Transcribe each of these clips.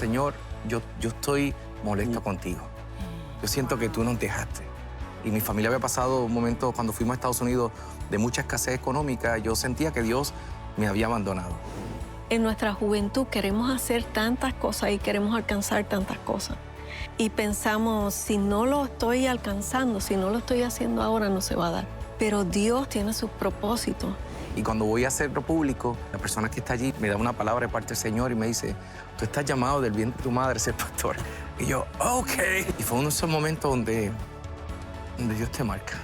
Señor, yo estoy molesto contigo. Yo siento que tú nos dejaste. Y mi familia había pasado un momento cuando fuimos a Estados Unidos de mucha escasez económica. Yo sentía que Dios me había abandonado. En nuestra juventud queremos hacer tantas cosas y queremos alcanzar tantas cosas. Y pensamos, si no lo estoy alcanzando, si no lo estoy haciendo ahora, no se va a dar. Pero Dios tiene sus propósitos. Y cuando voy a hacerlo público, la persona que está allí me da una palabra de parte del Señor y me dice, tú estás llamado del vientre de tu madre a ser pastor. Y yo, OK. Y fue uno de esos momentos donde Dios te marca.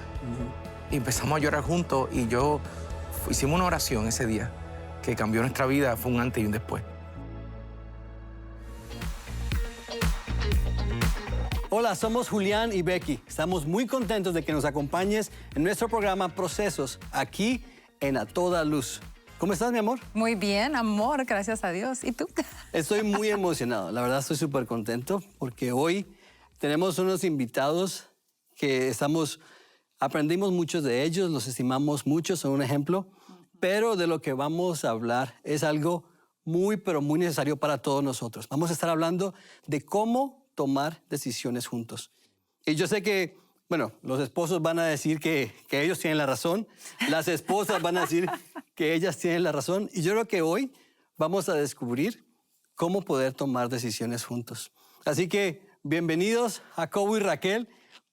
Y empezamos a llorar juntos y hicimos una oración ese día que cambió nuestra vida, fue un antes y un después. Hola, somos Julián y Becky. Estamos muy contentos de que nos acompañes en nuestro programa Procesos, aquí en A Toda Luz. ¿Cómo estás, mi amor? Muy bien, amor, gracias a Dios. ¿Y tú? Estoy muy emocionado. La verdad, estoy súper contento porque hoy tenemos unos invitados que aprendimos muchos de ellos, los estimamos mucho, son un ejemplo, pero de lo que vamos a hablar es algo muy, pero muy necesario para todos nosotros. Vamos a estar hablando de cómo tomar decisiones juntos. Y yo sé que, bueno, los esposos van a decir que ellos tienen la razón, las esposas van a decir que ellas tienen la razón, y yo creo que hoy vamos a descubrir cómo poder tomar decisiones juntos. Así que, bienvenidos Jacobo y Raquel.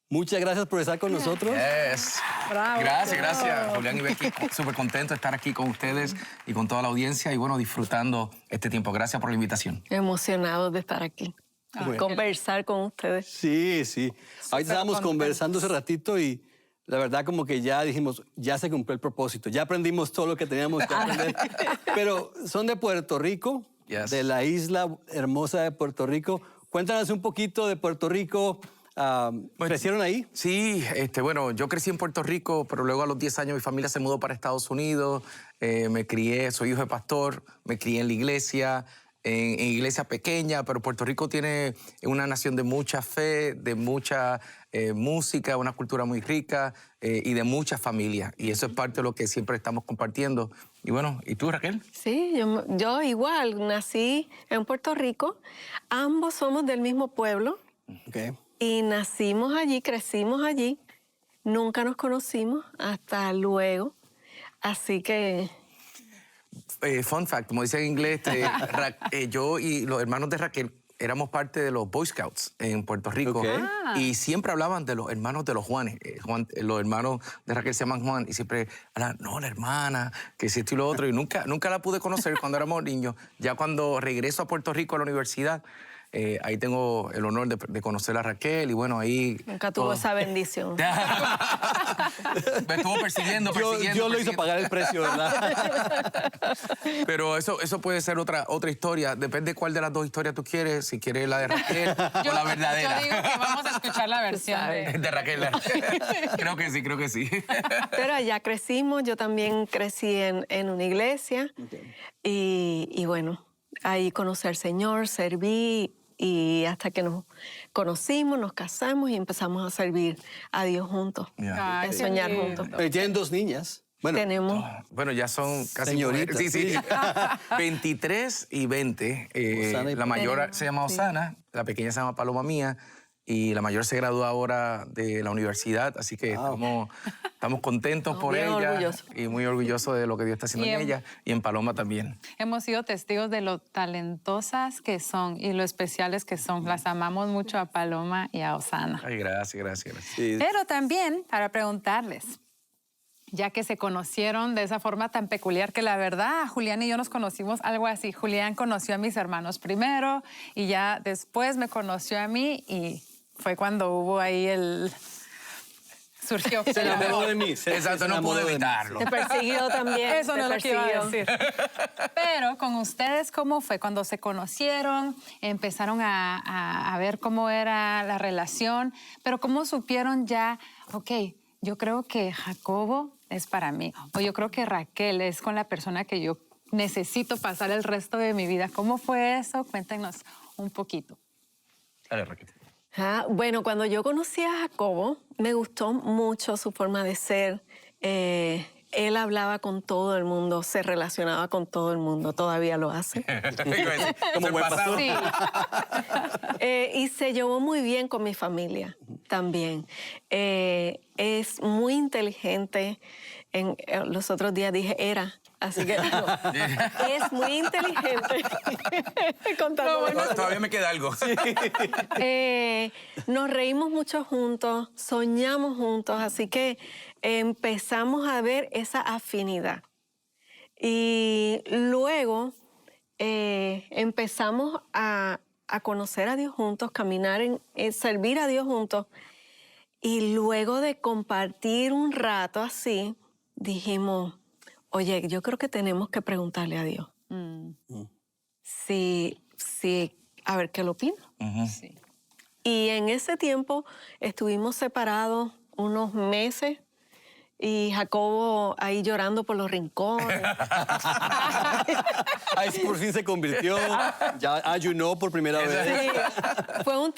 Muchas gracias por estar con nosotros. Yes. Bravo. Gracias, Julián y Becky. Súper contento de estar aquí con ustedes y con toda la audiencia y, bueno, disfrutando este tiempo. Gracias por la invitación. Emocionados de estar aquí. Bueno. Conversar con ustedes. Sí, sí. Ahorita estábamos conversando hace ratito y la verdad como que ya dijimos, ya se cumplió el propósito. Ya aprendimos todo lo que teníamos que aprender. Pero son de Puerto Rico, Yes. de la isla hermosa de Puerto Rico. Cuéntanos un poquito de Puerto Rico. ¿Crecieron ahí? Sí, bueno, yo crecí en Puerto Rico, pero luego a los 10 años mi familia se mudó para Estados Unidos. Me crié, soy hijo de pastor, me crié en la iglesia, en iglesia pequeña, pero Puerto Rico tiene una nación de mucha fe, de mucha música, una cultura muy rica y de mucha familia. Y eso es parte de lo que siempre estamos compartiendo. Y bueno, ¿y tú, Raquel? Sí, yo igual nací en Puerto Rico. Ambos somos del mismo pueblo. Okay. Y nacimos allí, crecimos allí. Nunca nos conocimos hasta luego. Así que... Fun fact, como dice en inglés, yo y los hermanos de Raquel éramos parte de los Boy Scouts en Puerto Rico. Okay. Y siempre hablaban de los hermanos de los Juanes. Los hermanos de Raquel se llaman Juan y siempre hablaban, no, la hermana, que si esto y lo otro. Y nunca la pude conocer cuando éramos niños. Ya cuando regreso a Puerto Rico a la universidad, ahí tengo el honor de conocer a Raquel y bueno, ahí... Nunca tuvo esa bendición. Me estuvo persiguiendo. Yo lo hizo pagar el precio, ¿verdad? Pero eso puede ser otra historia. Depende cuál de las dos historias tú quieres. Si quieres la de Raquel o la verdadera. Yo digo que vamos a escuchar la versión De Raquel. Creo que sí. Pero allá crecimos, yo también crecí en una iglesia. Okay. Y bueno, ahí conocí al Señor, serví. Y hasta que nos conocimos, nos casamos y empezamos a servir a Dios juntos, Yeah. a soñar juntos. Pero tienen 2 niñas. Bueno, Tenemos... Bueno, ya son casi Señoritas, mujeres. Sí. sí. 23 y 20. Osana y La mayor Paloma. se llama Osana, la pequeña se llama Paloma Mía y la mayor se gradúa ahora de la universidad, así que Wow. estamos contentos por bien ella orgullosos. y muy orgullosos de lo que Dios está haciendo Y en ella y en Paloma también. Hemos sido testigos de lo talentosas que son y lo especiales que son. Las amamos mucho a Paloma y a Osana. Ay, gracias. sí. Pero también para preguntarles, ya que se conocieron de esa forma tan peculiar que la verdad, Julián y yo nos conocimos algo así. Julián conoció a mis hermanos primero y ya después me conoció a mí y fue cuando hubo ahí surgió. Se enamoró de mí. Exacto, no pude evitarlo. Te persiguió también. Eso no es lo que iba a persiguió. decir. Pero con ustedes, ¿cómo fue? Cuando se conocieron, empezaron a ver cómo era la relación, pero ¿cómo supieron ya, ok, yo creo que Jacobo es para mí, o yo creo que Raquel es con la persona que yo necesito pasar el resto de mi vida? ¿Cómo fue eso? Cuéntenos un poquito. Dale, Raquel. Bueno, cuando yo conocí a Jacobo, me gustó mucho su forma de ser. Él hablaba con todo el mundo, se relacionaba con todo el mundo, todavía lo hace. Como buen pastor. Sí. Y se llevó muy bien con mi familia también. Es muy inteligente. Los otros días dije era, así que no, es muy inteligente. Todavía me queda algo. Nos reímos mucho juntos, soñamos juntos, así que empezamos a ver esa afinidad. Y luego empezamos a conocer a Dios juntos, caminar servir a Dios juntos. Y luego de compartir un rato así, dijimos, oye, yo creo que tenemos que preguntarle a Dios. Si, a ver, ¿qué lo opina? Sí. Y en ese tiempo estuvimos separados unos meses y Jacobo ahí llorando por los rincones. Ahí por fin se convirtió, ya ayunó por primera vez. Sí, fue un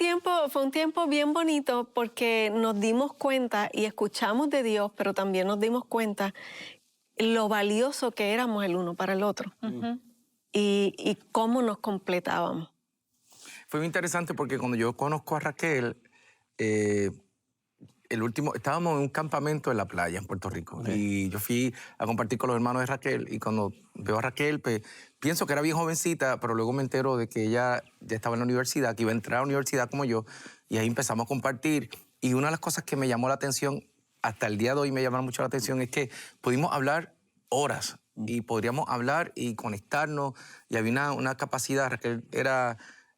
tiempo bien bonito porque nos dimos cuenta y escuchamos de Dios, pero también nos dimos cuenta lo valioso que éramos el uno para el otro y cómo nos completábamos. Fue muy interesante porque cuando yo conozco a Raquel, estábamos en un campamento en la playa en Puerto Rico y yo fui a compartir con los hermanos de Raquel y cuando veo a Raquel, pues, pienso que era bien jovencita, pero luego me entero de que ella ya estaba en la universidad, que iba a entrar a la universidad como yo y ahí empezamos a compartir y una de las cosas que me llamó la atención, hasta el día de hoy me llamaron mucho la atención, es que pudimos hablar horas y podríamos hablar y conectarnos y había una capacidad, Raquel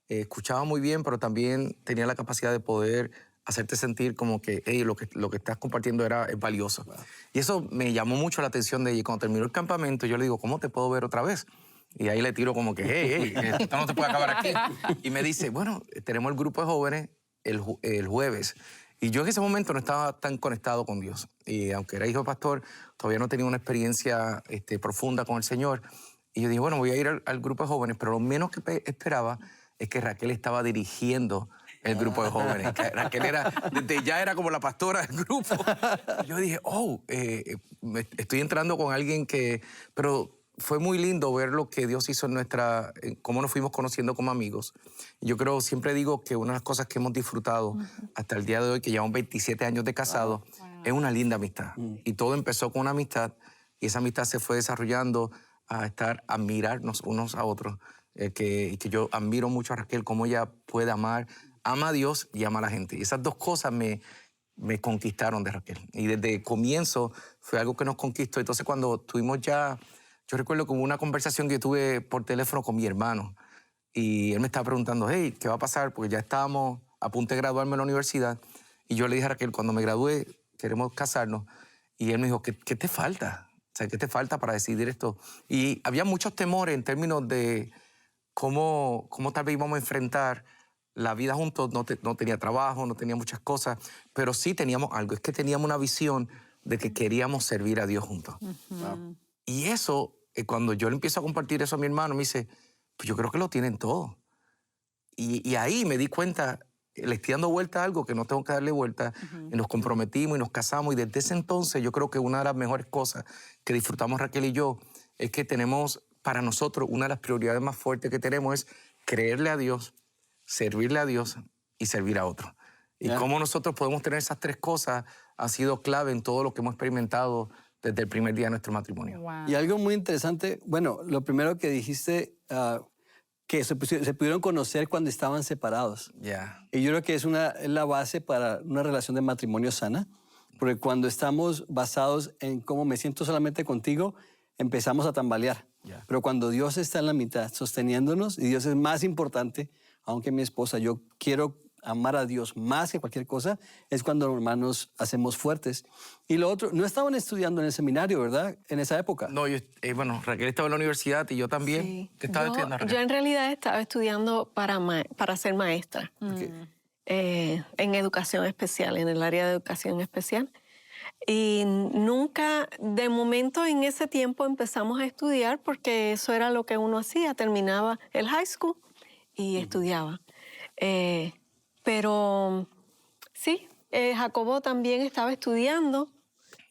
escuchaba muy bien, pero también tenía la capacidad de poder hacerte sentir como que hey, lo que estás compartiendo es valioso. Wow. Y eso me llamó mucho la atención de ella. Y cuando terminó el campamento, yo le digo, ¿cómo te puedo ver otra vez? Y ahí le tiro como que, hey, esto no te puede acabar aquí. Y me dice, bueno, tenemos el grupo de jóvenes el jueves. Y yo en ese momento no estaba tan conectado con Dios. Y aunque era hijo de pastor, todavía no tenía una experiencia profunda con el Señor. Y yo dije, bueno, voy a ir al grupo de jóvenes, pero lo menos que esperaba es que Raquel estaba dirigiendo el grupo de jóvenes. Raquel ya era como la pastora del grupo. Yo dije, estoy entrando con alguien pero fue muy lindo ver lo que Dios hizo cómo nos fuimos conociendo como amigos. Yo siempre digo que una de las cosas que hemos disfrutado hasta el día de hoy, que llevamos 27 años de casados, es una linda amistad. Y todo empezó con una amistad y esa amistad se fue desarrollando a mirarnos unos a otros. Que yo admiro mucho a Raquel, cómo ella puede ama a Dios y ama a la gente. Y esas dos cosas me conquistaron de Raquel. Y desde el comienzo fue algo que nos conquistó. Entonces cuando tuvimos yo recuerdo que hubo una conversación que yo tuve por teléfono con mi hermano. Y él me estaba preguntando, hey, ¿qué va a pasar? Porque ya estábamos a punto de graduarme en la universidad. Y yo le dije a Raquel, cuando me gradué, queremos casarnos. Y él me dijo, ¿qué te falta? O sea, ¿qué te falta para decidir esto? Y había muchos temores en términos de cómo tal vez íbamos a enfrentar la vida juntos. No tenía trabajo, no tenía muchas cosas, pero sí teníamos algo. Es que teníamos una visión de que queríamos servir a Dios juntos. Wow. Y eso, cuando yo le empiezo a compartir eso a mi hermano, me dice, pues yo creo que lo tienen todo. Y ahí me di cuenta, le estoy dando vuelta a algo que no tengo que darle vuelta. Y nos comprometimos y nos casamos. Y desde ese entonces yo creo que una de las mejores cosas que disfrutamos Raquel y yo es que tenemos, para nosotros, una de las prioridades más fuertes que tenemos es creerle a Dios, servirle a Dios y servir a otros. Y cómo nosotros podemos tener esas tres cosas ha sido clave en todo lo que hemos experimentado desde el primer día de nuestro matrimonio. Wow. Y algo muy interesante, bueno, lo primero que dijiste, que se pudieron conocer cuando estaban separados. Y yo creo que es la base para una relación de matrimonio sana, porque cuando estamos basados en cómo me siento solamente contigo, empezamos a tambalear. Pero cuando Dios está en la mitad sosteniéndonos, y Dios es más importante, aunque mi esposa, yo quiero amar a Dios más que cualquier cosa, es cuando, hermanos, hacemos fuertes. Y lo otro, no estaban estudiando en el seminario, ¿verdad? En esa época. No, bueno, Raquel estaba en la universidad y yo también. Sí. ¿Qué estaba estudiando, Raquel? Yo en realidad estaba estudiando para ser maestra. En educación especial, en el área de educación especial. Y nunca, de momento en ese tiempo empezamos a estudiar porque eso era lo que uno hacía, terminaba el high school y estudiaba. Pero sí, Jacobo también estaba estudiando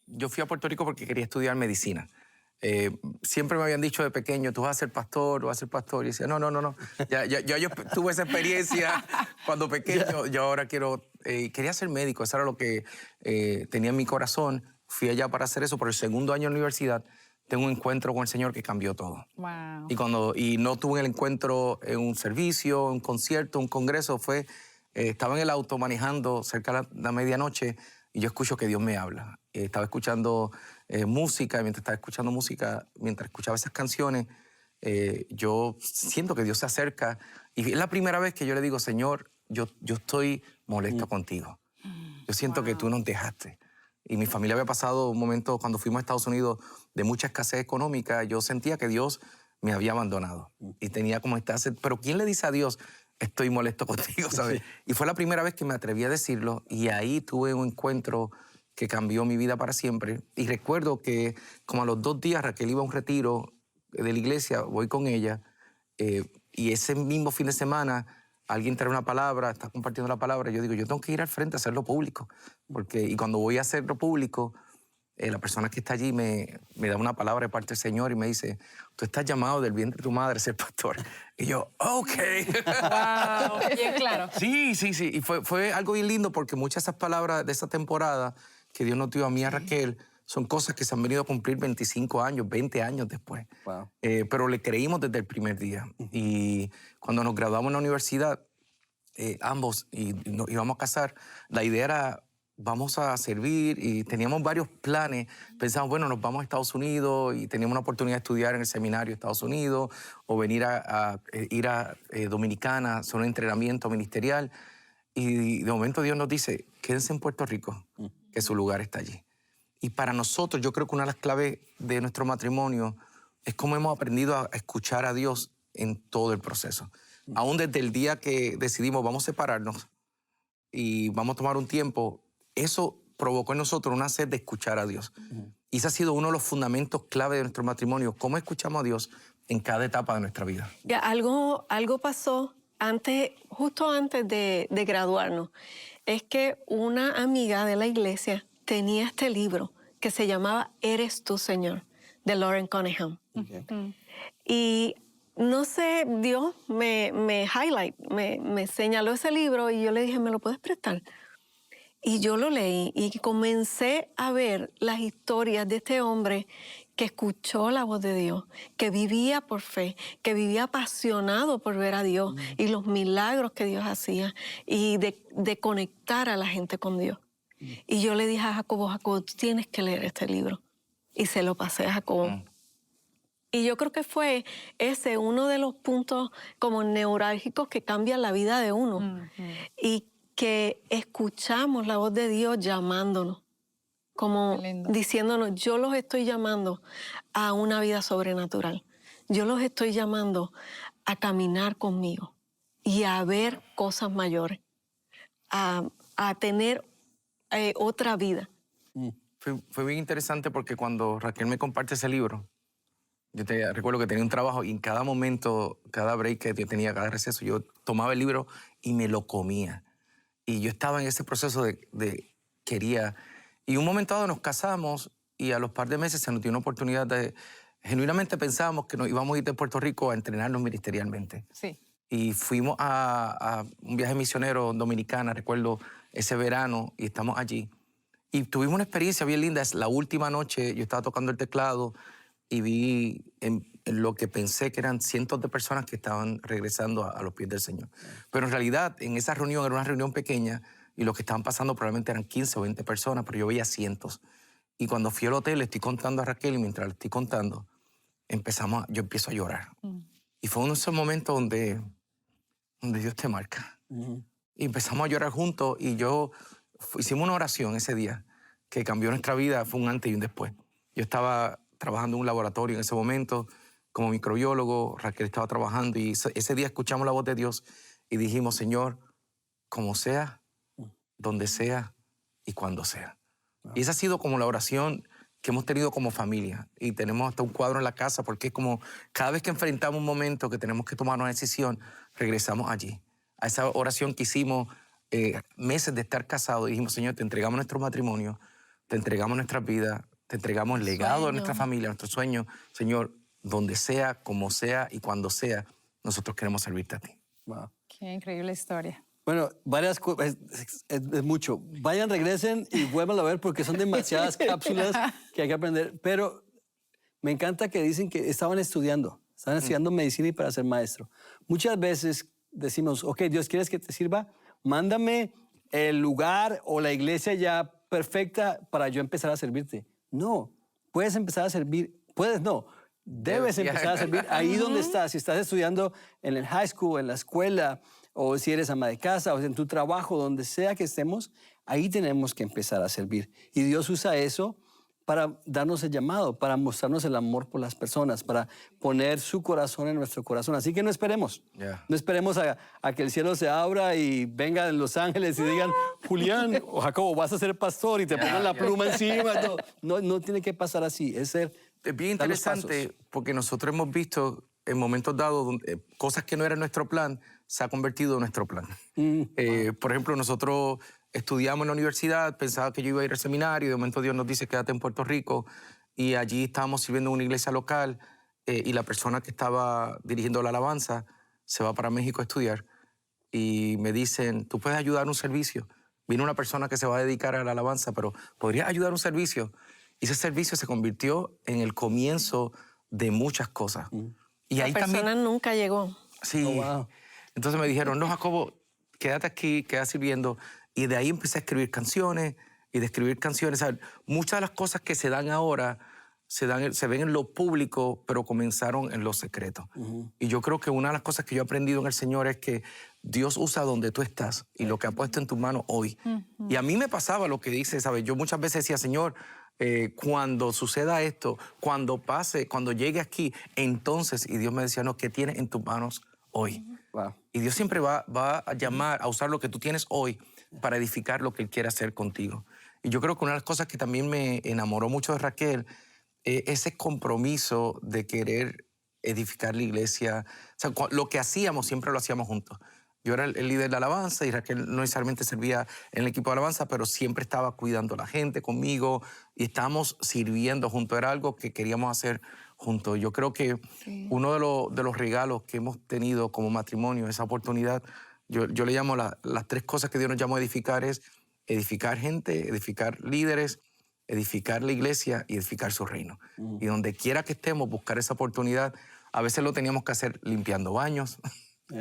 yo fui a Puerto Rico porque quería estudiar medicina. Siempre me habían dicho de pequeño, tú vas a ser pastor, tú vas a ser pastor. Y decía, no. Yo tuve esa experiencia cuando pequeño. Yo ahora quería ser médico. Eso era lo que tenía en mi corazón. Fui allá para hacer eso. Por el segundo año de universidad, tengo un encuentro con el Señor que cambió todo. Wow. Y no tuve el encuentro en un servicio, un concierto, un congreso. Estaba en el auto manejando cerca de la medianoche y yo escucho que Dios me habla. Estaba escuchando música, y mientras estaba escuchando música, mientras escuchaba esas canciones, yo siento que Dios se acerca. Y es la primera vez que yo le digo, Señor, yo estoy molesto contigo. Yo siento que tú nos dejaste. Y mi familia había pasado un momento cuando fuimos a Estados Unidos de mucha escasez económica. Yo sentía que Dios me había abandonado. Y tenía como pero ¿quién le dice a Dios, estoy molesto contigo, ¿sabes? Sí. Y fue la primera vez que me atreví a decirlo. Y ahí tuve un encuentro que cambió mi vida para siempre. Y recuerdo que como a los 2 días Raquel iba a un retiro de la iglesia, voy con ella. Y ese mismo fin de semana alguien trae una palabra, está compartiendo la palabra. Yo digo, yo tengo que ir al frente a hacerlo público. Y cuando voy a hacerlo público, la persona que está allí me da una palabra de parte del Señor y me dice, tú estás llamado del vientre de tu madre a ser pastor. Y yo, ok. Wow, bien claro. Sí. Y fue algo bien lindo porque muchas de esas palabras de esa temporada que Dios nos dio a mí y a Raquel son cosas que se han venido a cumplir 25 años, 20 años después. Wow. Pero le creímos desde el primer día. Y cuando nos graduamos en la universidad, ambos, y nos íbamos a casar, la idea era, vamos a servir, y teníamos varios planes. Pensamos, bueno, nos vamos a Estados Unidos y teníamos una oportunidad de estudiar en el seminario de Estados Unidos o venir ir a Dominicana, hacer un entrenamiento ministerial. Y de momento Dios nos dice, quédense en Puerto Rico, que su lugar está allí. Y para nosotros, yo creo que una de las claves de nuestro matrimonio es cómo hemos aprendido a escuchar a Dios en todo el proceso. Aún desde el día que decidimos vamos a separarnos y vamos a tomar un tiempo, eso provocó en nosotros una sed de escuchar a Dios. Y ese ha sido uno de los fundamentos clave de nuestro matrimonio, cómo escuchamos a Dios en cada etapa de nuestra vida. Ya, algo pasó justo antes de graduarnos. Es que una amiga de la iglesia tenía este libro que se llamaba Eres tú, Señor, de Lauren Cunningham. Okay. Y no sé, Dios me señaló ese libro y yo le dije, ¿me lo puedes prestar? Y yo lo leí y comencé a ver las historias de este hombre que escuchó la voz de Dios, que vivía por fe, que vivía apasionado por ver a Dios y los milagros que Dios hacía y de conectar a la gente con Dios. Y yo le dije a Jacobo, tú tienes que leer este libro. Y se lo pasé a Jacobo. Y yo creo que fue ese uno de los puntos como neurálgicos que cambian la vida de uno. Y que escuchamos la voz de Dios llamándonos, como diciéndonos, yo los estoy llamando a una vida sobrenatural. Yo los estoy llamando a caminar conmigo y a ver cosas mayores, a tener otra vida. Fue bien interesante porque cuando Raquel me comparte ese libro, yo recuerdo que tenía un trabajo y en cada momento, cada break que yo tenía, cada receso, yo tomaba el libro y me lo comía. Y yo estaba en ese proceso quería. Y un momento dado nos casamos y a los par de meses se nos dio una oportunidad genuinamente pensábamos que nos íbamos a ir de Puerto Rico a entrenarnos ministerialmente. Sí. Y fuimos a un viaje misionero Dominicana, recuerdo ese verano, y estamos allí. Y tuvimos una experiencia bien linda. Es la última noche, yo estaba tocando el teclado y vi en lo que pensé que eran cientos de personas que estaban regresando a los pies del Señor. Pero en realidad, en esa reunión, era una reunión pequeña, y lo que estaban pasando probablemente eran 15 o 20 personas, pero yo veía cientos. Y cuando fui al hotel, le estoy contando a Raquel, y mientras le estoy contando, yo empiezo a llorar. Y fue uno de esos momentos donde Dios te marca. Y empezamos a llorar juntos, y hicimos una oración ese día que cambió nuestra vida, fue un antes y un después. Yo estaba trabajando en un laboratorio en ese momento como microbiólogo, Raquel estaba trabajando, y ese día escuchamos la voz de Dios y dijimos, Señor, como sea, donde sea y cuando sea. Y esa ha sido como la oración que hemos tenido como familia, y tenemos hasta un cuadro en la casa porque es como cada vez que enfrentamos un momento que tenemos que tomar una decisión, regresamos allí, a esa oración que hicimos meses de estar casados, y dijimos, Señor, te entregamos nuestro matrimonio te entregamos nuestras vidas, te entregamos el legado de Sueño. nuestra familia, nuestros sueños. Señor, donde sea, como sea y cuando sea, nosotros queremos servirte a ti. Wow. Qué increíble historia. Bueno, varias cosas, es mucho. Vayan, regresen y vuelvan a ver porque son demasiadas cápsulas que hay que aprender. Pero me encanta que dicen que estaban estudiando medicina y para ser maestro. Muchas veces decimos, ok, Dios, ¿quieres que te sirva? Mándame el lugar o la iglesia ya perfecta para yo empezar a servirte. No, puedes empezar a servir, debes empezar a servir ahí donde estás. Si estás estudiando en el high school, en la escuela, o si eres ama de casa, o en tu trabajo, donde sea que estemos, ahí tenemos que empezar a servir. Y Dios usa eso para darnos el llamado, para mostrarnos el amor por las personas, para poner su corazón en nuestro corazón. Así que no esperemos. Yeah. No esperemos a que el cielo se abra y vengan los ángeles y digan, Julián o Jacobo, vas a ser pastor y te pongan la pluma encima. No tiene que pasar así. Es bien dar los interesante pasos. porque nosotros hemos visto en momentos dados cosas que no eran nuestro plan, se ha convertido en nuestro plan. Por ejemplo, nosotros estudiamos en la universidad, pensaba que yo iba a ir al seminario, y de momento Dios nos dice quédate en Puerto Rico, y allí estábamos sirviendo en una iglesia local, y la persona que estaba dirigiendo la alabanza se va para México a estudiar, y me dicen, ¿tú puedes ayudar en un servicio? Vino una persona que se va a dedicar a la alabanza, pero ¿podrías ayudar en un servicio? Y ese servicio se convirtió en el comienzo de muchas cosas. Y ahí La persona también, nunca llegó. sí. Oh, wow. Entonces me dijeron, no, Jacobo, quédate aquí, quédate sirviendo. Y de ahí empecé a escribir canciones y de escribir canciones. ¿Sabes? Muchas de las cosas que se dan ahora se ven en lo público, pero comenzaron en lo secreto. Y yo creo que una de las cosas que yo he aprendido en el Señor es que Dios usa donde tú estás y lo que ha puesto en tus manos hoy. Y a mí me pasaba lo que dice, ¿sabes? Yo muchas veces decía, Señor, cuando suceda esto, cuando pase, cuando llegue aquí, entonces, y Dios me decía, no, ¿qué tienes en tus manos hoy? Wow. Y Dios siempre va a llamar, a usar lo que tú tienes hoy para edificar lo que Él quiere hacer contigo. Y yo creo que una de las cosas que también me enamoró mucho de Raquel es ese compromiso de querer edificar la iglesia. O sea, lo que hacíamos siempre lo hacíamos juntos. Yo era el líder de alabanza y Raquel no necesariamente servía en el equipo de alabanza, pero siempre estaba cuidando a la gente conmigo y estábamos sirviendo juntos. Era algo que queríamos hacer juntos. Yo creo que uno de los regalos que hemos tenido como matrimonio, esa oportunidad, yo le llamo las 3 cosas que Dios nos llamó a edificar, es edificar gente, edificar líderes, edificar la iglesia y edificar su reino. Y donde quiera que estemos, buscar esa oportunidad. A veces lo teníamos que hacer limpiando baños,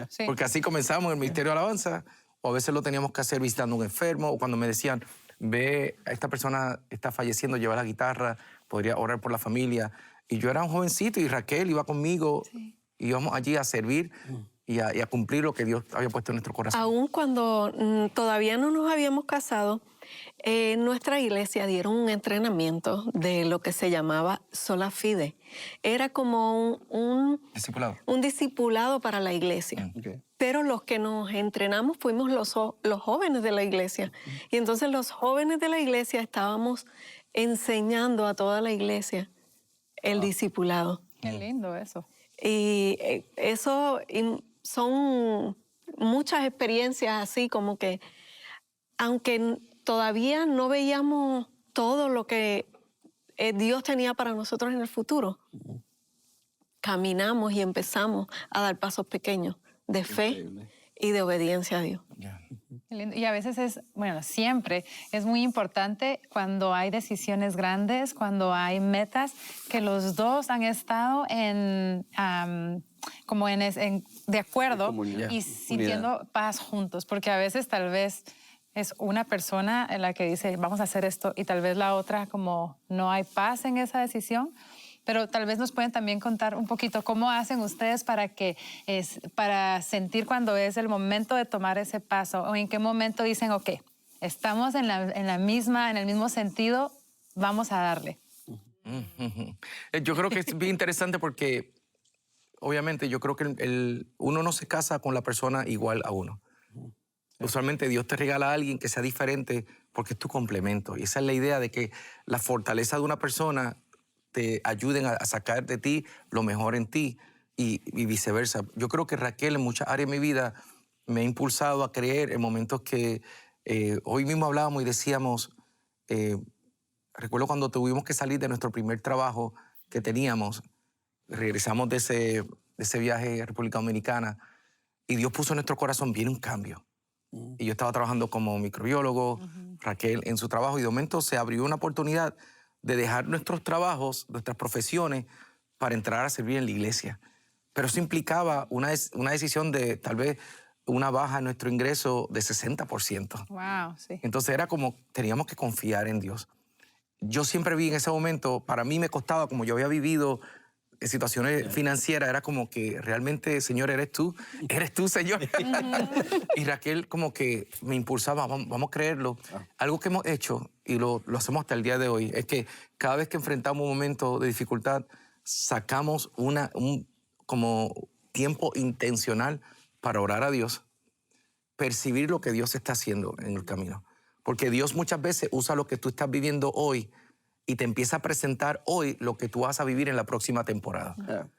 Sí. porque así comenzamos el ministerio de alabanza, o a veces lo teníamos que hacer visitando a un enfermo, o cuando me decían, ve, esta persona está falleciendo, lleva la guitarra, podría orar por la familia. Y yo era un jovencito y Raquel iba conmigo, íbamos allí a servir y a cumplir lo que Dios había puesto en nuestro corazón. Aún cuando todavía no nos habíamos casado, en nuestra iglesia dieron un entrenamiento de lo que se llamaba Sola Fide. Era como Discipulado. un discipulado para la iglesia. Okay. Pero los que nos entrenamos fuimos los jóvenes de la iglesia. Y entonces los jóvenes de la iglesia estábamos enseñando a toda la iglesia el discipulado. Qué lindo eso. Y eso son muchas experiencias así como que, aunque todavía no veíamos todo lo que Dios tenía para nosotros en el futuro, caminamos y empezamos a dar pasos pequeños de fe Increíble. y de obediencia a Dios. Yeah. Qué lindo. Y a veces siempre es muy importante cuando hay decisiones grandes, cuando hay metas, que los dos han estado de acuerdo Comunidad. y sintiendo paz juntos, porque a veces tal vez es una persona en la que dice, vamos a hacer esto, y tal vez la otra como no hay paz en esa decisión. Pero tal vez nos pueden también contar un poquito cómo hacen ustedes para sentir cuando es el momento de tomar ese paso, o en qué momento dicen, ok, estamos en el mismo sentido, vamos a darle. Yo creo que es bien interesante porque, obviamente, yo creo que uno no se casa con la persona igual a uno. Usualmente Dios te regala a alguien que sea diferente porque es tu complemento. Y esa es la idea de que la fortaleza de una persona te ayuden a sacar de ti lo mejor en ti y viceversa. Yo creo que Raquel en muchas áreas de mi vida me ha impulsado a creer en momentos que hoy mismo hablábamos y decíamos, recuerdo cuando tuvimos que salir de nuestro primer trabajo que teníamos, regresamos de ese viaje a República Dominicana y Dios puso en nuestro corazón bien un cambio. Y yo estaba trabajando como microbiólogo, Raquel en su trabajo, y de momento se abrió una oportunidad de dejar nuestros trabajos, nuestras profesiones, para entrar a servir en la iglesia. Pero eso implicaba una decisión de tal vez una baja en nuestro ingreso de 60%. Wow, sí. Entonces era como, teníamos que confiar en Dios. Yo siempre vi en ese momento, para mí me costaba, como yo había vivido en situaciones financieras, era como que realmente, Señor, eres tú, Señor. Y Raquel como que me impulsaba, vamos a creerlo. Algo que hemos hecho, y lo hacemos hasta el día de hoy, es que cada vez que enfrentamos un momento de dificultad, sacamos un como tiempo intencional para orar a Dios, percibir lo que Dios está haciendo en el camino. Porque Dios muchas veces usa lo que tú estás viviendo hoy y te empieza a presentar hoy lo que tú vas a vivir en la próxima temporada.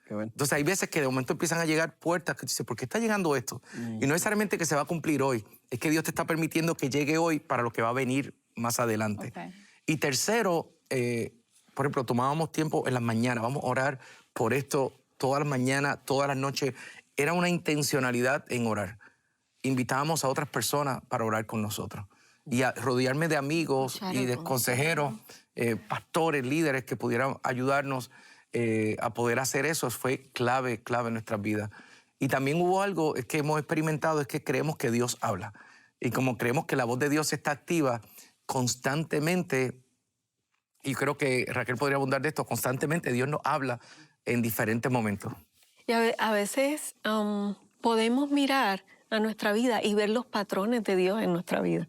Qué bueno. Entonces hay veces que de momento empiezan a llegar puertas que tú dices, ¿por qué está llegando esto? Y no necesariamente que se va a cumplir hoy, es que Dios te está permitiendo que llegue hoy para lo que va a venir más adelante. Okay. Y tercero, por ejemplo, tomábamos tiempo en las mañanas, vamos a orar por esto todas las mañanas, todas las noches. Era una intencionalidad en orar. Invitábamos a otras personas para orar con nosotros. Y a rodearme de amigos y de consejeros, pastores, líderes que pudieran ayudarnos a poder hacer eso, fue clave en nuestras vidas. Y también hubo algo que hemos experimentado, es que creemos que Dios habla. Y como creemos que la voz de Dios está activa constantemente, y creo que Raquel podría abundar de esto, constantemente Dios nos habla en diferentes momentos. Y a veces podemos mirar a nuestra vida y ver los patrones de Dios en nuestra vida.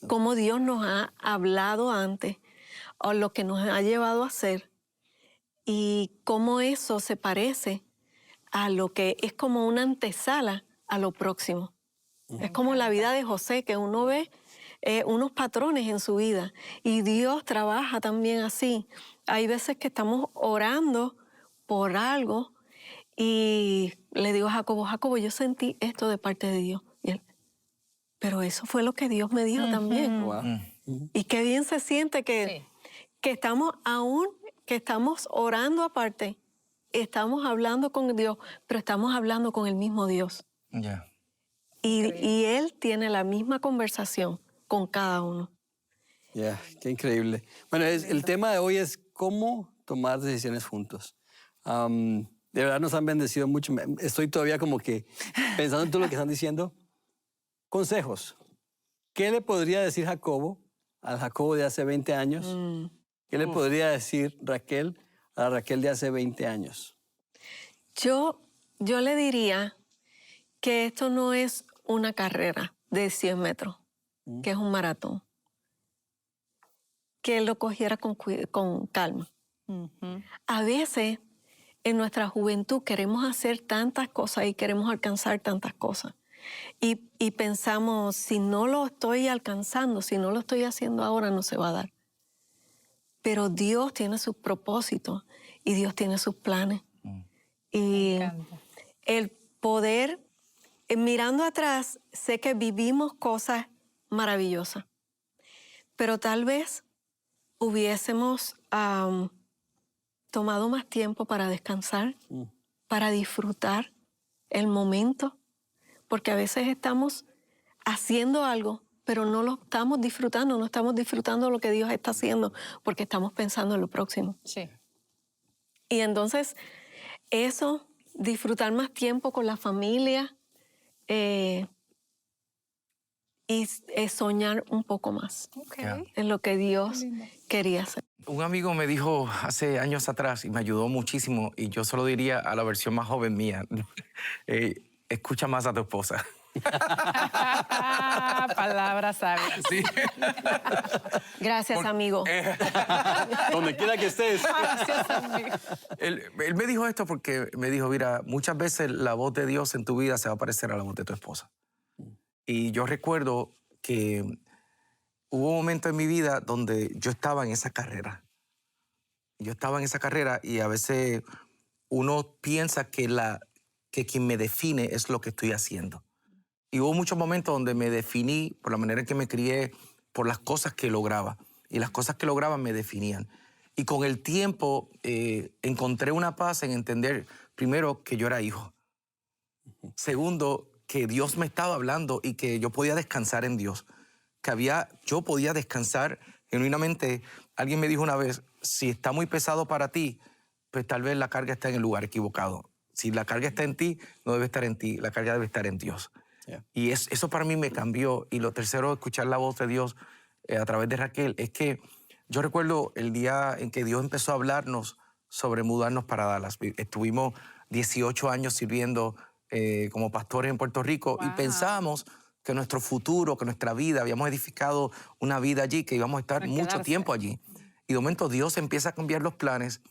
Cómo Dios nos ha hablado antes o lo que nos ha llevado a hacer y cómo eso se parece a lo que es como una antesala a lo próximo. Es como la vida de José, que uno ve unos patrones en su vida y Dios trabaja también así. Hay veces que estamos orando por algo y le digo a Jacobo, yo sentí esto de parte de Dios. Y él, pero eso fue lo que Dios me dijo también. Wow. Y qué bien se siente que estamos que estamos orando aparte, estamos hablando con Dios, pero estamos hablando con el mismo Dios. Yeah. Y Él tiene la misma conversación con cada uno. Qué increíble. Bueno, el tema de hoy es cómo tomar decisiones juntos. De verdad nos han bendecido mucho. Estoy todavía como que pensando en todo lo que están diciendo. Consejos. ¿Qué le podría decir Jacobo al Jacobo de hace 20 años? ¿Qué le podría decir Raquel a la Raquel de hace 20 años? Yo le diría que esto no es una carrera de 100 metros, que es un maratón. Que él lo cogiera con calma. A veces, en nuestra juventud, queremos hacer tantas cosas y queremos alcanzar tantas cosas. Y pensamos, si no lo estoy alcanzando, si no lo estoy haciendo ahora, no se va a dar. Pero Dios tiene sus propósitos y Dios tiene sus planes. Y el poder, mirando atrás, sé que vivimos cosas maravillosas, pero tal vez hubiésemos tomado más tiempo para descansar, para disfrutar el momento, porque a veces estamos haciendo algo, pero no lo estamos disfrutando, no estamos disfrutando lo que Dios está haciendo, porque estamos pensando en lo próximo. Sí. Y entonces, eso, disfrutar más tiempo con la familia y soñar un poco más en lo que Dios quería hacer. Un amigo me dijo hace años atrás y me ayudó muchísimo, y yo se lo diría a la versión más joven mía, escucha más a tu esposa. Palabras sabias. Sí. Gracias, amigo. Donde quiera que estés. Gracias, amigo. Él me dijo esto porque me dijo, mira, muchas veces la voz de Dios en tu vida se va a parecer a la voz de tu esposa. Y yo recuerdo que hubo un momento en mi vida donde yo estaba en esa carrera. Yo estaba en esa carrera y a veces uno piensa que quien me define es lo que estoy haciendo. Y hubo muchos momentos donde me definí por la manera en que me crié, por las cosas que lograba. y las cosas que lograban me definían. Y con el tiempo encontré una paz en entender, primero, que yo era hijo. Segundo, que Dios me estaba hablando y que yo podía descansar en Dios. Yo podía descansar genuinamente. Alguien me dijo una vez, si está muy pesado para ti, pues tal vez la carga está en el lugar equivocado. Si la carga está en ti, no debe estar en ti, la carga debe estar en Dios. Yeah. Y eso para mí me cambió. Y lo tercero, escuchar la voz de Dios a través de Raquel, es que yo recuerdo el día en que Dios empezó a hablarnos sobre mudarnos para Dallas. Estuvimos 18 años sirviendo como pastores en Puerto Rico y pensábamos que nuestro futuro, que nuestra vida, habíamos edificado una vida allí, que íbamos a estar mucho tiempo allí. Y de momento Dios empieza a cambiar los planes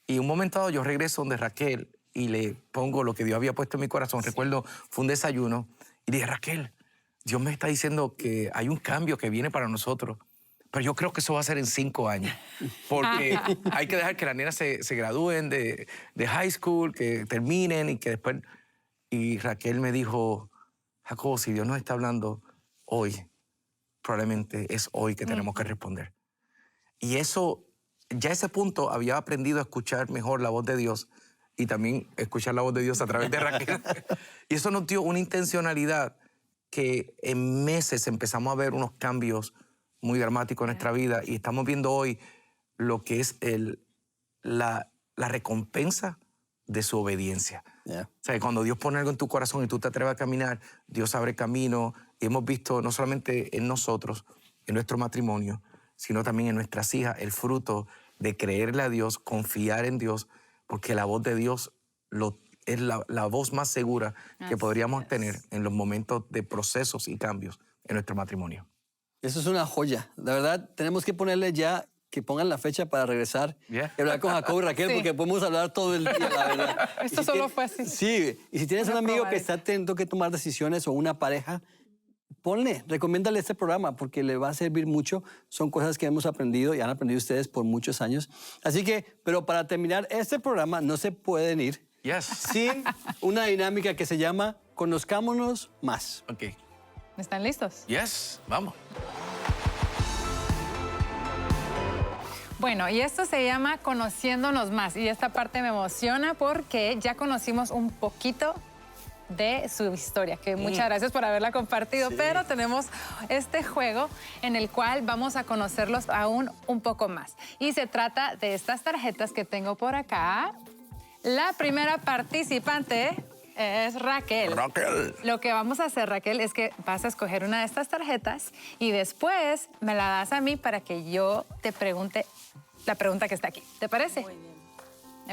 y un momento dado yo regreso donde Raquel y le pongo lo que Dios había puesto en mi corazón. Sí. Recuerdo, fue un desayuno y dije, Raquel, Dios me está diciendo que hay un cambio que viene para nosotros. Pero yo creo que eso va a ser en 5 años, porque hay que dejar que las nenas se gradúen de high school, que terminen y que después... Y Raquel me dijo, Jacobo, si Dios nos está hablando hoy, probablemente es hoy que tenemos que responder. Y eso, ya a ese punto había aprendido a escuchar mejor la voz de Dios y también escuchar la voz de Dios a través de Raquel. Y eso nos dio una intencionalidad que en meses empezamos a ver unos cambios muy dramático en nuestra vida y estamos viendo hoy lo que es la recompensa de su obediencia. Yeah. O sea, cuando Dios pone algo en tu corazón y tú te atreves a caminar, Dios abre camino y hemos visto no solamente en nosotros, en nuestro matrimonio, sino también en nuestras hijas el fruto de creerle a Dios, confiar en Dios, porque la voz de Dios es la voz más segura que podríamos tener en los momentos de procesos y cambios en nuestro matrimonio. Eso es una joya. La verdad, tenemos que ponerle ya que pongan la fecha para regresar y hablar con Jacobo y Raquel, porque podemos hablar todo el día, la verdad. Esto solo fue así. Sí, y si tienes un amigo que está teniendo que tomar decisiones o una pareja, recomiéndale este programa porque le va a servir mucho. Son cosas que hemos aprendido y han aprendido ustedes por muchos años. Así que, pero para terminar este programa, no se pueden ir sin una dinámica que se llama Conozcámonos Más. Ok. ¿Están listos? Yes, vamos. Bueno, y esto se llama Conociéndonos Más. Y esta parte me emociona porque ya conocimos un poquito de su historia, que muchas gracias por haberla compartido, pero tenemos este juego en el cual vamos a conocerlos aún un poco más. Y se trata de estas tarjetas que tengo por acá. La primera participante es Raquel. Raquel. Lo que vamos a hacer, Raquel, es que vas a escoger una de estas tarjetas y después me la das a mí para que yo te pregunte la pregunta que está aquí. ¿Te parece? Muy bien.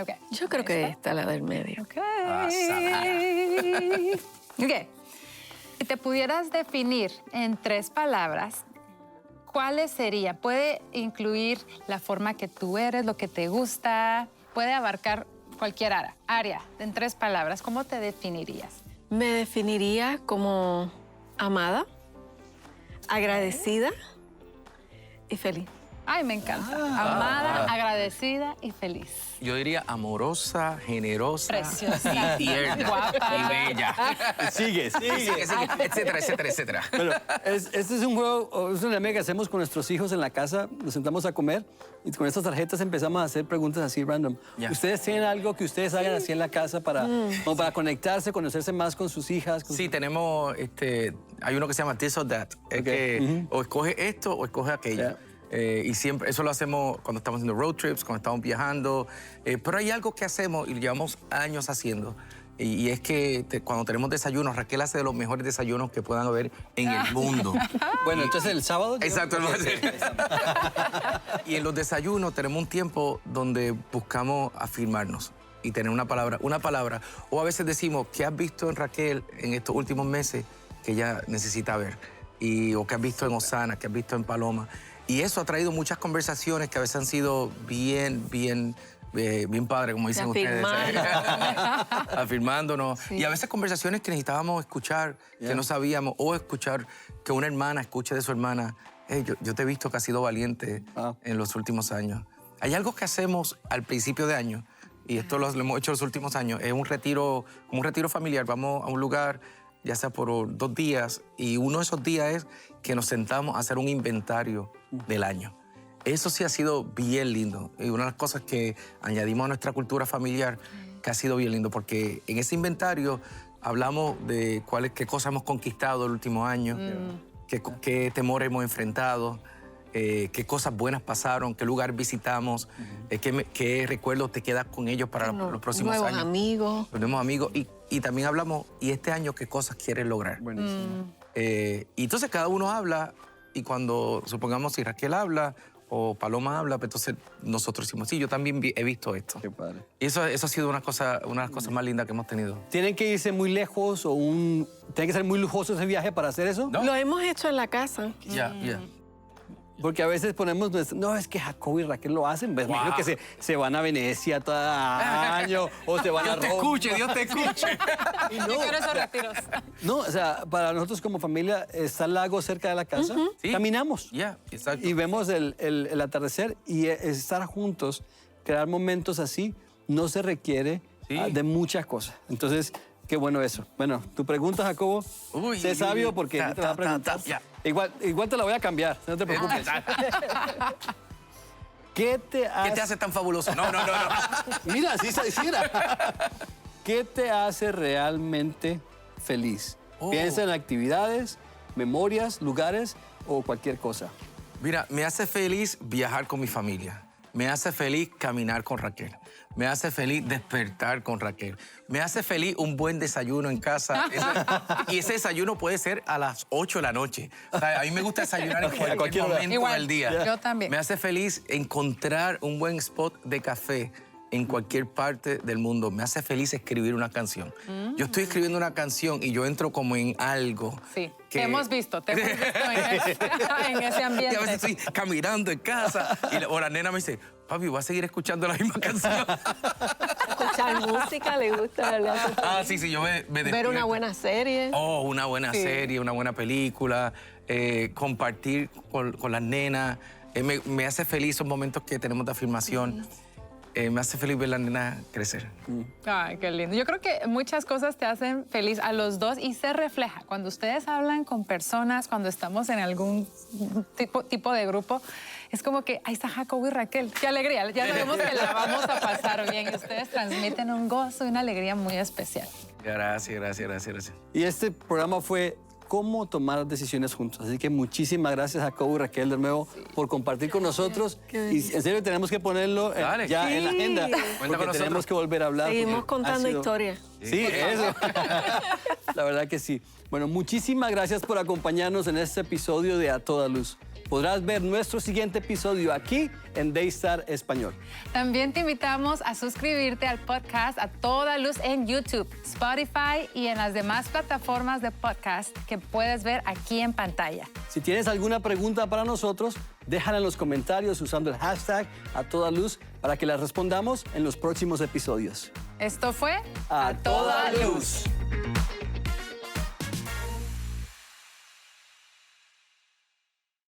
Okay. Yo creo que esta es la del medio. Ok. Ok. Si te pudieras definir en 3 palabras, ¿cuáles serían? Puede incluir la forma que tú eres, lo que te gusta, puede abarcar cualquier área, en 3 palabras. ¿Cómo te definirías? Me definiría como amada, agradecida y feliz. Ay, me encanta. Amada, agradecida y feliz. Yo diría amorosa, generosa, preciosa, y tierna, guapa y bella. Sigue, etcétera, etcétera, etcétera. Bueno, este es un juego, es una dinámica que hacemos con nuestros hijos en la casa. Nos sentamos a comer y con estas tarjetas empezamos a hacer preguntas así random. ¿Ustedes tienen algo que ustedes hagan así en la casa para conectarse, conocerse más con sus hijas? Sí, tenemos, hay uno que se llama This or That. Es que o escoge esto o escoge aquello. Y siempre, eso lo hacemos cuando estamos haciendo road trips, cuando estamos viajando. Pero hay algo que hacemos y lo llevamos años haciendo. Y es que cuando tenemos desayunos, Raquel hace de los mejores desayunos que puedan haber en el mundo. Bueno, entonces el sábado... Exacto. Y en los desayunos tenemos un tiempo donde buscamos afirmarnos y tener una palabra. O a veces decimos, ¿qué has visto en Raquel en estos últimos meses que ella necesita ver? O ¿qué has visto en Osana? ¿Qué has visto en Paloma? Y eso ha traído muchas conversaciones que a veces han sido bien padres, como dicen ustedes. Afirmándonos. Sí. Y a veces conversaciones que necesitábamos escuchar, que no sabíamos, o escuchar que una hermana escuche de su hermana. Hey, yo te he visto que has sido valiente en los últimos años. Hay algo que hacemos al principio de año, y esto lo hemos hecho en los últimos años, es un retiro familiar. Vamos a un lugar, ya sea por 2 días, y uno de esos días es que nos sentamos a hacer un inventario del año. Eso sí ha sido bien lindo. Y una de las cosas que añadimos a nuestra cultura familiar que ha sido bien lindo, porque en ese inventario hablamos de qué cosas hemos conquistado el último año, qué temores hemos enfrentado, qué cosas buenas pasaron, qué lugar visitamos, qué recuerdos te quedas con ellos para los próximos nuevos años. amigos. Los nuevos amigos. Y también hablamos, ¿y este año qué cosas quieres lograr? Buenísimo. Y entonces cada uno habla, y cuando, supongamos, si Raquel habla o Paloma habla, pues entonces nosotros decimos, sí, yo también he visto esto. Qué padre. Y eso ha sido una de las cosas más lindas que hemos tenido. ¿Tienen que irse muy lejos o tiene que ser muy lujoso ese viaje para hacer eso? No. Lo hemos hecho en la casa. Ya. Porque a veces ponemos, no, es que Jacobo y Raquel lo hacen. Pues, imagino que se van a Venecia cada año o se van a Roma. Dios te escuche. Y Yo quiero esos retiros. no, o sea, para nosotros como familia está el lago cerca de la casa. Sí. Caminamos. Ya, exacto. Y vemos el atardecer y estar juntos, crear momentos así, no se requiere Sí. de muchas cosas. Entonces, qué bueno eso. Bueno, tu pregunta, Jacobo, Uy, sé sabio porque ta, no te la va a ta, preguntar. ta, ya. Igual te la voy a cambiar, no te preocupes. ¿Qué te ¿Qué hace? te hace tan fabuloso? No. Mira, sí se hiciera. ¿Qué te hace realmente feliz? Oh. Piensa en actividades, memorias, lugares o cualquier cosa. Mira, me hace feliz viajar con mi familia. Me hace feliz caminar con Raquel. Me hace feliz despertar con Raquel. Me hace feliz un buen desayuno en casa. Y ese desayuno puede ser a las 8 de la noche. O sea, a mí me gusta desayunar en cualquier hora. momento Igual, del día. yo también. Me hace feliz encontrar un buen spot de café en cualquier parte del mundo. Me hace feliz escribir una canción. Yo estoy escribiendo una canción y yo entro como en algo. Sí, que... te hemos visto en ese Y ambiente. a veces estoy caminando en casa o la nena me dice, papi, voy a seguir escuchando la misma canción. Escuchar música, le gusta, ¿verdad? Sí, yo me Ver despierto. una buena serie. Oh, una buena Sí. serie, una buena película, compartir con las nenas. Me hace feliz esos momentos que tenemos de afirmación. Me hace feliz ver a las nenas crecer. Ay, qué lindo. Yo creo que muchas cosas te hacen feliz a los dos y se refleja. Cuando ustedes hablan con personas, cuando estamos en algún tipo de grupo, es como que ahí está Jacobo y Raquel. Qué alegría. Ya sabemos que la vamos a pasar bien. Y ustedes transmiten un gozo y una alegría muy especial. Gracias. Y este programa fue cómo tomar decisiones juntos. Así que muchísimas gracias, Jacobo y Raquel, de nuevo, por compartir con nosotros. Y en serio tenemos que ponerlo Dale. ya en la Sí. agenda. Cuenta Porque con nosotros. tenemos que volver a hablar. Seguimos porque contando ha sido- historias. Sí, eso. La verdad que sí. Bueno, muchísimas gracias por acompañarnos en este episodio de A Toda Luz. Podrás ver nuestro siguiente episodio aquí en Daystar Español. También te invitamos a suscribirte al podcast A Toda Luz en YouTube, Spotify y en las demás plataformas de podcast que puedes ver aquí en pantalla. Si tienes alguna pregunta para nosotros, déjala en los comentarios usando el hashtag A Toda Luz para que la respondamos en los próximos episodios. Esto fue A Toda Luz.